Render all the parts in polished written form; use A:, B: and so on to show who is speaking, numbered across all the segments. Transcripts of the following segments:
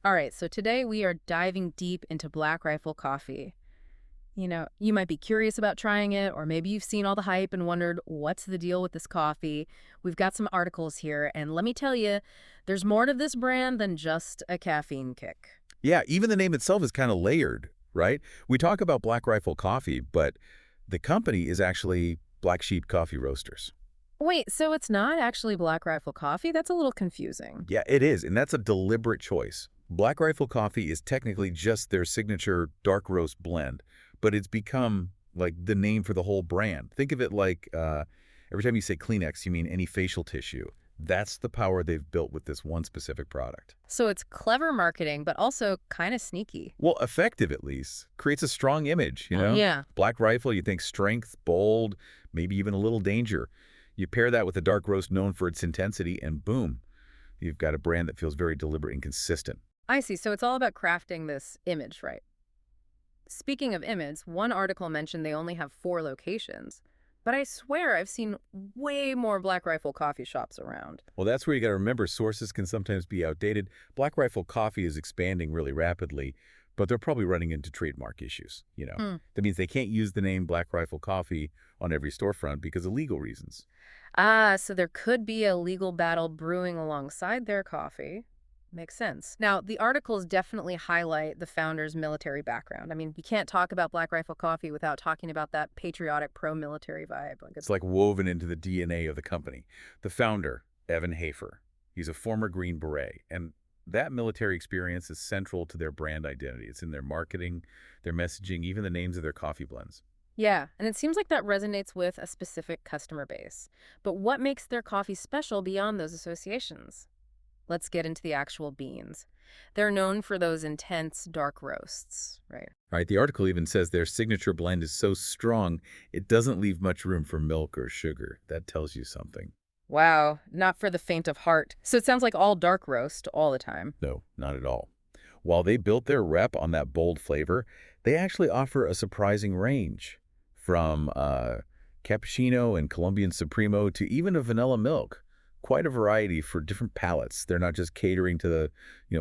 A: All right, so today we are diving deep into Black Rifle coffee. You might be curious about trying it, or maybe you've seen all the hype and wondered what's the deal with this coffee. We've got some articles here, and let me tell you, there's more to this brand than just a caffeine kick.
B: Yeah, even the name itself is kind of layered, right? We talk about Black Rifle Coffee, but the company is actually Black Sheep Coffee Roasters.
A: Wait, so it's not actually Black Rifle coffee? That's a little confusing.
B: Yeah, it is, and that's a deliberate choice. Black Rifle Coffee is technically just their signature dark roast blend, but it's become like the name for the whole brand. Think of it like every time you say Kleenex, you mean any facial tissue. That's the power they've built with this one specific product.
A: So it's clever marketing, but also kind of sneaky.
B: Well, effective at least. Creates a strong image.
A: Yeah.
B: Black Rifle, you think strength, bold, maybe even a little danger. You pair that with a dark roast known for its intensity, and boom, you've got a brand that feels very deliberate and consistent.
A: I see. So it's all about crafting this image, right? Speaking of image, one article mentioned they only have 4 locations, but I swear I've seen way more Black Rifle coffee shops around.
B: Well, that's where you got to remember sources can sometimes be outdated. Black Rifle Coffee is expanding really rapidly, but they're probably running into trademark issues.
A: Hmm.
B: That means they can't use the name Black Rifle Coffee on every storefront because of legal reasons.
A: Ah, so there could be a legal battle brewing alongside their coffee. Makes sense. Now, the articles definitely highlight the founder's military background. I mean, you can't talk about Black Rifle Coffee without talking about that patriotic pro-military vibe. Like
B: It's like woven into the DNA of the company. The founder, Evan Hafer, he's a former Green Beret, and that military experience is central to their brand identity. It's in their marketing, their messaging, even the names of their coffee blends.
A: Yeah, and it seems like that resonates with a specific customer base. But what makes their coffee special beyond those associations? Let's get into the actual beans. They're known for those intense dark roasts, right?
B: Right, the article even says their signature blend is so strong, it doesn't leave much room for milk or sugar. That tells you something.
A: Wow, not for the faint of heart. So it sounds like all dark roast all the time.
B: No, not at all. While they built their rep on that bold flavor, they actually offer a surprising range from cappuccino and Colombian Supremo to even a vanilla milk. Quite a variety for different palates. They're not just catering to the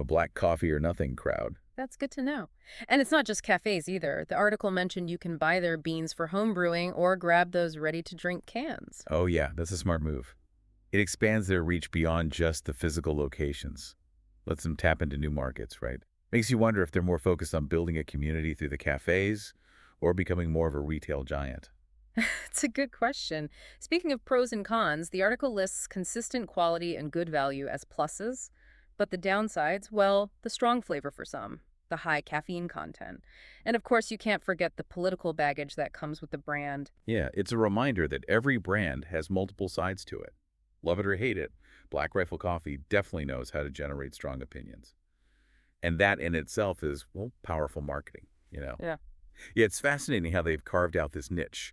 B: black coffee or nothing crowd.
A: That's good to know. And it's not just cafes either. The article mentioned you can buy their beans for home brewing or grab those ready-to-drink cans.
B: Oh yeah, that's a smart move. It expands their reach beyond just the physical locations. Lets them tap into new markets, right? Makes you wonder if they're more focused on building a community through the cafes or becoming more of a retail giant.
A: It's a good question. Speaking of pros and cons, the article lists consistent quality and good value as pluses, but the downsides, well, the strong flavor for some, the high caffeine content. And of course, you can't forget the political baggage that comes with the brand.
B: Yeah, it's a reminder that every brand has multiple sides to it. Love it or hate it, Black Rifle Coffee definitely knows how to generate strong opinions. And that in itself is, well, powerful marketing.
A: Yeah.
B: Yeah, it's fascinating how they've carved out this niche,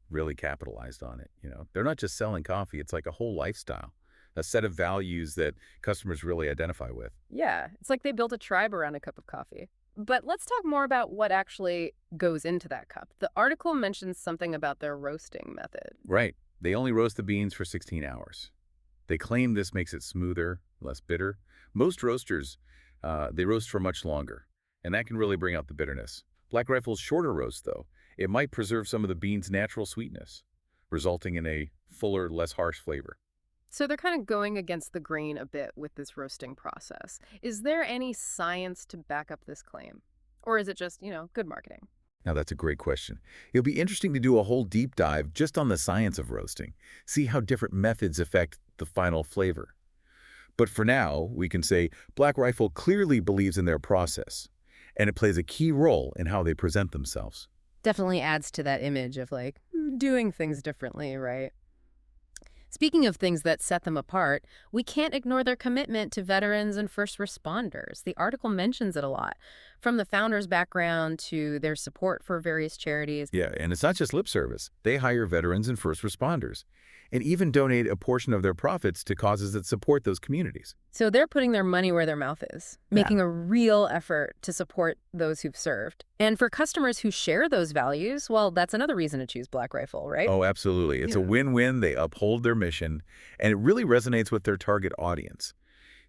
B: really capitalized on it. They're not just selling coffee, it's like a whole lifestyle, a set of values that customers really identify with.
A: Yeah, it's like they built a tribe around a cup of coffee. But let's talk more about what actually goes into that cup. The article mentions something about their roasting method.
B: Right. They only roast the beans for 16 hours. They claim this makes it smoother, less bitter. Most roasters, they roast for much longer, and that can really bring out the bitterness. Black Rifle's shorter roast, though, it might preserve some of the bean's natural sweetness, resulting in a fuller, less harsh flavor.
A: So they're kind of going against the grain a bit with this roasting process. Is there any science to back up this claim? Or is it just, good marketing?
B: Now, that's a great question. It'll be interesting to do a whole deep dive just on the science of roasting, see how different methods affect the final flavor. But for now, we can say Black Rifle clearly believes in their process, and it plays a key role in how they present themselves.
A: Definitely adds to that image of doing things differently, right? Speaking of things that set them apart, we can't ignore their commitment to veterans and first responders. The article mentions it a lot, from the founder's background to their support for various charities.
B: Yeah, and it's not just lip service. They hire veterans and first responders, and even donate a portion of their profits to causes that support those communities.
A: So they're putting their money where their mouth is,
B: Yeah.
A: making a real effort to support those who've served. And for customers who share those values, well, that's another reason to choose Black Rifle, right?
B: Oh, absolutely. It's a win-win. They uphold their mission, and it really resonates with their target audience.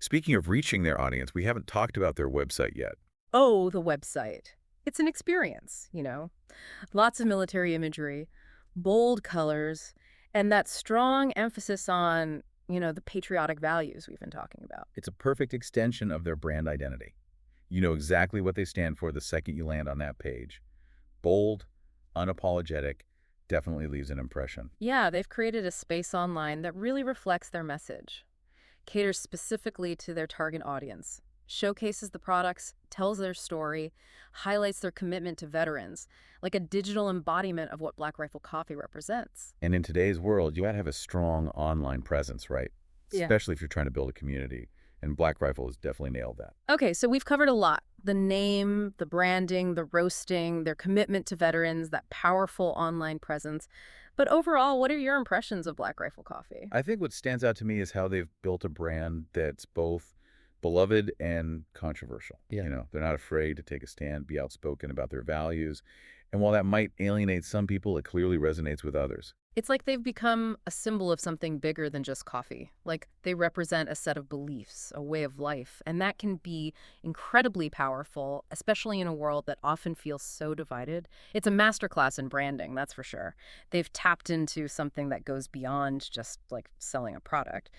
B: Speaking of reaching their audience, we haven't talked about their website yet.
A: Oh, the website. It's an experience, Lots of military imagery, bold colors, and that strong emphasis on, the patriotic values we've been talking about.
B: It's a perfect extension of their brand identity. You know exactly what they stand for the second you land on that page. Bold, unapologetic, definitely leaves an impression.
A: Yeah, they've created a space online that really reflects their message, caters specifically to their target audience, showcases the products, tells their story, highlights their commitment to veterans, like a digital embodiment of what Black Rifle Coffee represents.
B: And in today's world, you gotta have a strong online presence, right?
A: Yeah.
B: Especially if you're trying to build a community. And Black Rifle has definitely nailed that.
A: Okay, so we've covered a lot. The name, the branding, the roasting, their commitment to veterans, that powerful online presence. But overall, what are your impressions of Black Rifle Coffee?
B: I think what stands out to me is how they've built a brand that's both beloved and controversial.
A: Yeah.
B: They're not afraid to take a stand, be outspoken about their values. And while that might alienate some people, it clearly resonates with others.
A: It's like they've become a symbol of something bigger than just coffee. Like they represent a set of beliefs, a way of life, and that can be incredibly powerful, especially in a world that often feels so divided. It's a masterclass in branding, that's for sure. They've tapped into something that goes beyond just like selling a product.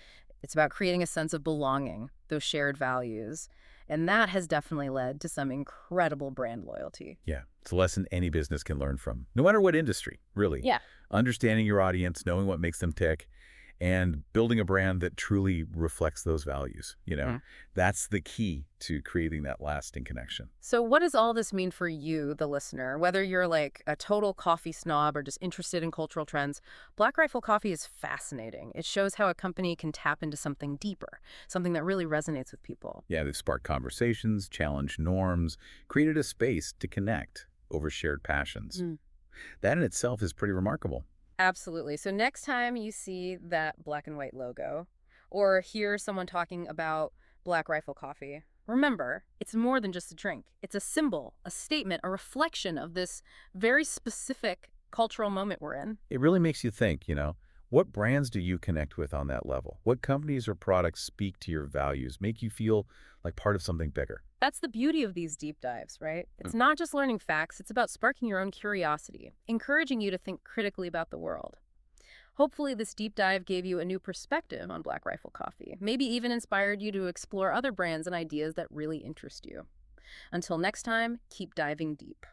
A: It's about creating a sense of belonging, those shared values, and that has definitely led to some incredible brand loyalty.
B: Yeah, it's a lesson any business can learn from, no matter what industry, really.
A: Yeah.
B: Understanding your audience, knowing what makes them tick, and building a brand that truly reflects those values. That's the key to creating that lasting connection.
A: So what does all this mean for you, the listener? Whether you're like a total coffee snob or just interested in cultural trends, Black Rifle Coffee is fascinating. It shows how a company can tap into something deeper, something that really resonates with people.
B: Yeah, they've sparked conversations, challenged norms, created a space to connect over shared passions.
A: Mm.
B: That in itself is pretty remarkable.
A: Absolutely. So next time you see that black and white logo or hear someone talking about Black Rifle Coffee, remember, it's more than just a drink. It's a symbol, a statement, a reflection of this very specific cultural moment we're in.
B: It really makes you think, what brands do you connect with on that level? What companies or products speak to your values, make you feel like part of something bigger?
A: That's the beauty of these deep dives, right? It's not just learning facts, it's about sparking your own curiosity, encouraging you to think critically about the world. Hopefully, this deep dive gave you a new perspective on Black Rifle Coffee, maybe even inspired you to explore other brands and ideas that really interest you. Until next time, keep diving deep.